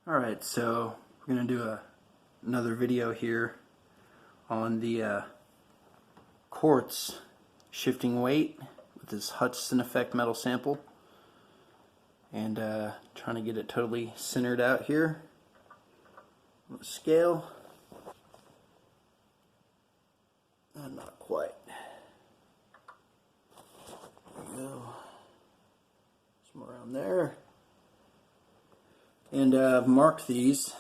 Alright, so we're going to do another video here on the quartz shifting weight with this Hutchison effect metal sample, and trying to get it totally centered out here on the scale. Not quite. There we go. Somewhere around there. And I've marked these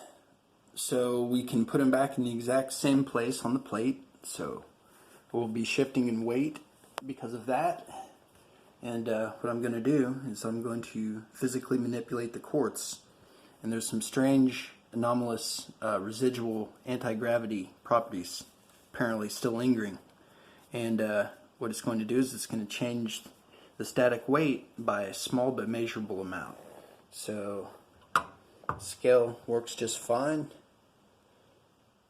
so we can put them back in the exact same place on the plate. So we'll be shifting in weight because of that. And what I'm going to do is I'm going to physically manipulate the quartz. And there's some strange, anomalous residual anti-gravity properties apparently still lingering. And what it's going to do is it's going to change the static weight by a small but measurable amount. So scale works just fine.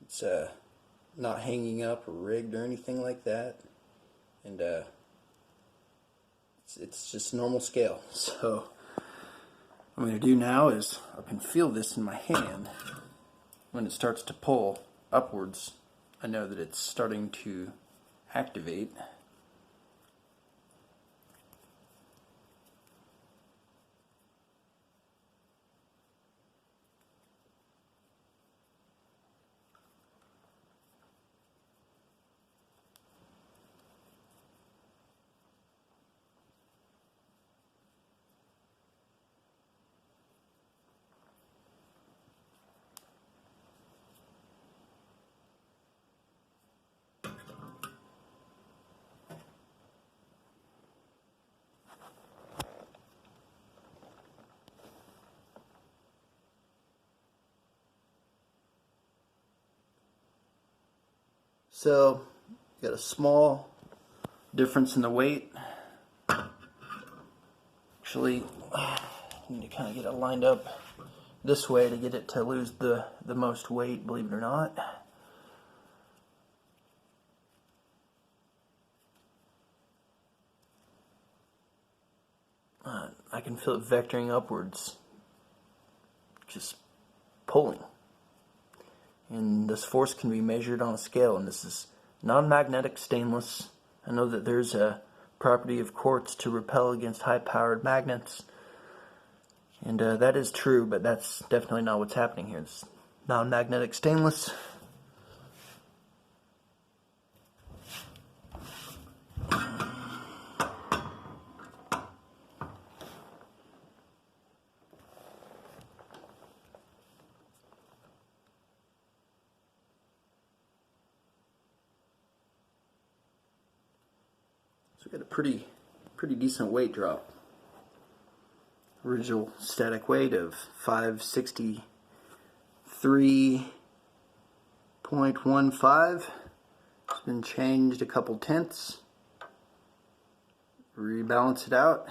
It's not hanging up or rigged or anything like that, and it's just normal scale. So what I'm going to do now is I can feel this in my hand. When it starts to pull upwards, I know that it's starting to activate. So, got a small difference in the weight. Actually, I need to kind of get it lined up this way to get it to lose the most weight, believe it or not. I can feel it vectoring upwards, just pulling. And this force can be measured on a scale, and this is non-magnetic stainless. I know that there's a property of quartz to repel against high-powered magnets, and that is true, but that's definitely not what's happening here. It's non-magnetic stainless. So we got a pretty decent weight drop. Original static weight of 563.15. It's been changed a couple tenths. Rebalance it out.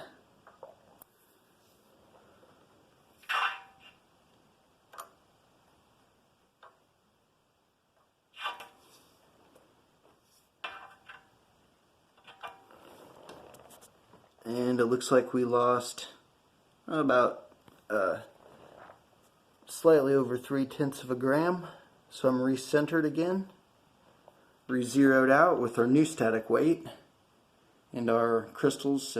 And it looks like we lost about slightly over 3/10 of a gram. So I'm recentered again, re-zeroed out with our new static weight, and our crystals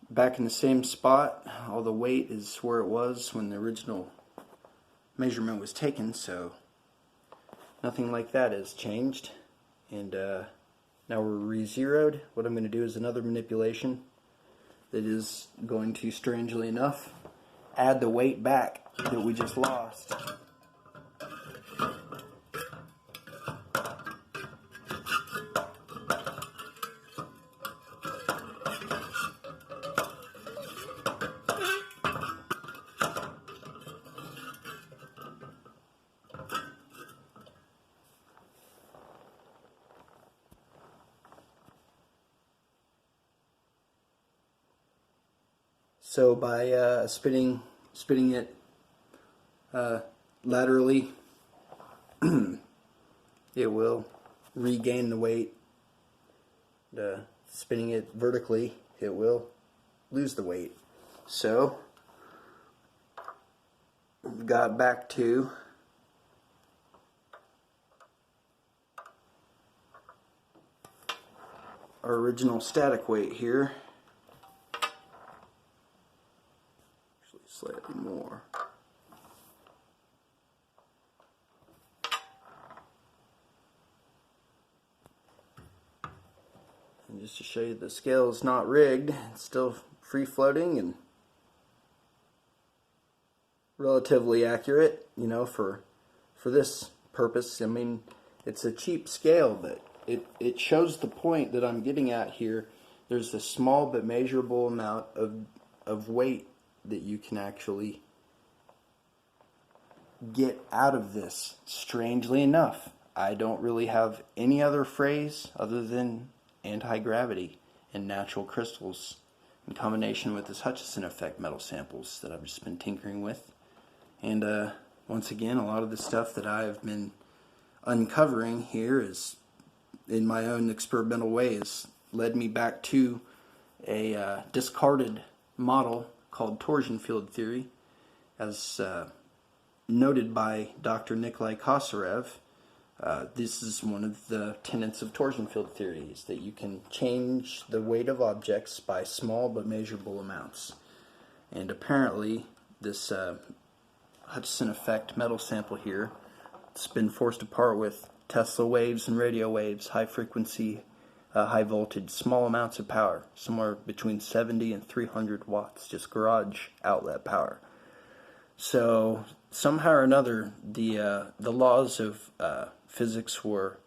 back in the same spot. All the weight is where it was when the original measurement was taken, so nothing like that has changed. And now we're re-zeroed. What I'm going to do is another manipulation that is going to, strangely enough, add the weight back that we just lost. So by spinning it laterally, it will regain the weight. Spinning it vertically, it will lose the weight. So got back to our original static weight here. Actually, slightly more. And just to show you, the scale is not rigged, it's still free floating and relatively accurate, you know, for this purpose. I mean, it's a cheap scale, but it shows the point that I'm getting at here. There's a small but measurable amount of weight that you can actually get out of this. Strangely enough, I don't really have any other phrase other than anti-gravity and natural crystals in combination with this Hutchison effect metal samples that I've just been tinkering with. And once again, a lot of the stuff that I've been uncovering here is, in my own experimental way, has led me back to a discarded model called torsion field theory, as noted by Dr. Nikolai Kosyrev. This is one of the tenets of torsion field theory, is that you can change the weight of objects by small but measurable amounts. And apparently this Hutchison effect metal sample here, it's been forced apart with Tesla waves and radio waves, high frequency, high voltage, small amounts of power, somewhere between 70 and 300 watts, just garage outlet power. So somehow or another, the laws of physics were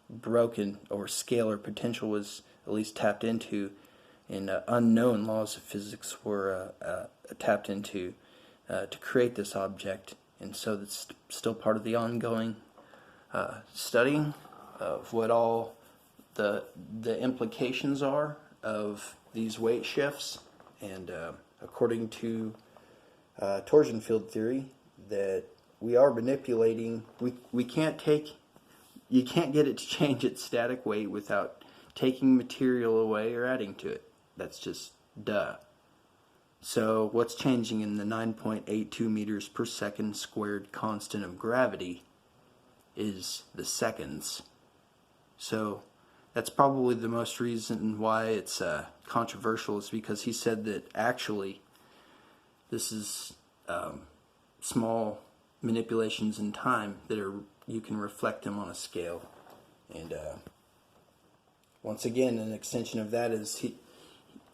broken, or scalar potential was at least tapped into, and unknown laws of physics were tapped into to create this object. And so that's still part of the ongoing studying of what all the implications are of these weight shifts. And according to torsion field theory, that we are manipulating, you can't get it to change its static weight without taking material away or adding to it. That's just duh. So what's changing in the 9.82 meters per second squared constant of gravity is the seconds. So that's probably the most reason why it's controversial, is because he said that actually this is small manipulations in time that you can reflect them on a scale. And once again, an extension of that is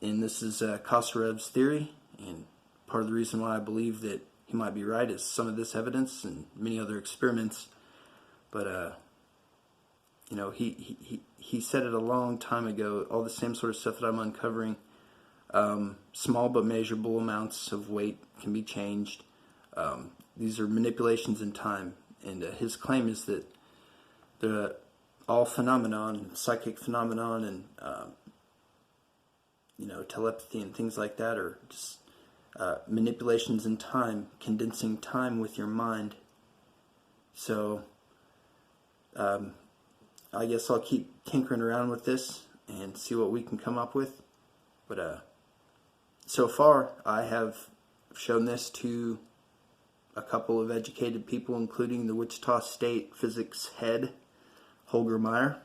and this is Kosyrev's theory, and part of the reason why I believe that he might be right is some of this evidence and many other experiments. But you know, he said it a long time ago, all the same sort of stuff that I'm uncovering. Small but measurable amounts of weight can be changed. These are manipulations in time, and his claim is that all phenomenon, psychic phenomenon, and you know, telepathy and things like that are just manipulations in time, condensing time with your mind. So I guess I'll keep tinkering around with this and see what we can come up with. But so far, I have shown this to a couple of educated people, including the Wichita State Physics head, Holger Meyer,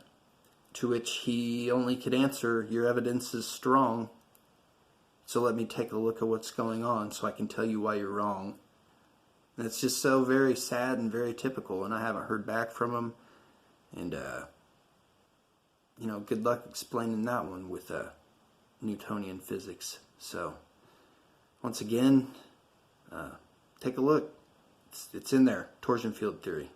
to which he only could answer, "Your evidence is strong, so let me take a look at what's going on so I can tell you why you're wrong." And it's just so very sad and very typical, and I haven't heard back from him. And you know, good luck explaining that one with Newtonian physics. So once again, take a look. It's in there, torsion field theory.